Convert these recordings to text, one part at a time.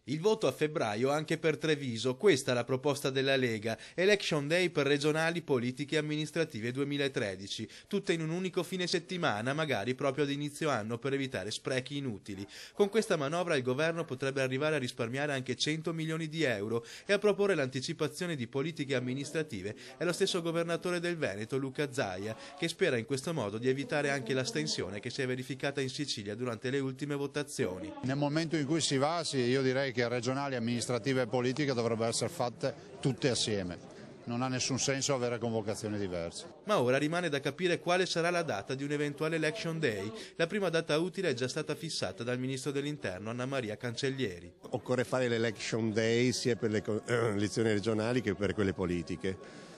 Il voto a febbraio anche per Treviso, questa è la proposta della Lega, Election Day per regionali, politiche e amministrative 2013, tutte in un unico fine settimana, magari proprio ad inizio anno per evitare sprechi inutili. Con questa manovra il governo potrebbe arrivare a risparmiare anche 100 milioni di euro e a proporre l'anticipazione di politiche amministrative è lo stesso governatore del Veneto, Luca Zaia, che spera in questo modo di evitare anche l'astensione che si è verificata in Sicilia durante le ultime votazioni. Nel momento in cui si va, io direi che regionali, amministrative e politiche dovrebbero essere fatte tutte assieme. Non ha nessun senso avere convocazioni diverse. Ma ora rimane da capire quale sarà la data di un eventuale Election Day. La prima data utile è già stata fissata dal ministro dell'Interno Anna Maria Cancellieri. Occorre fare l'Election Day sia per le elezioni regionali che per quelle politiche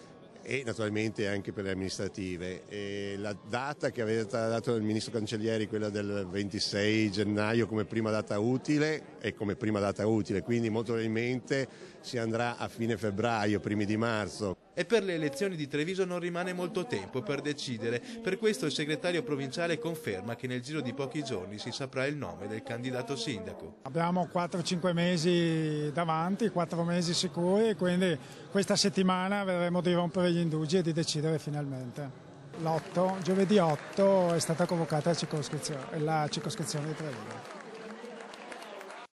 e naturalmente anche per le amministrative. E la data che aveva dato il ministro Cancellieri, quella del 26 gennaio come prima data utile, è come prima data utile, quindi molto probabilmente si andrà a fine febbraio, primi di marzo. E per le elezioni di Treviso non rimane molto tempo per decidere, per questo il segretario provinciale conferma che nel giro di pochi giorni si saprà il nome del candidato sindaco. Abbiamo 4-5 mesi davanti, 4 mesi sicuri, quindi questa settimana vedremo di rompere gli indugi e di decidere finalmente. Giovedì 8 è stata convocata la circoscrizione di Treviso.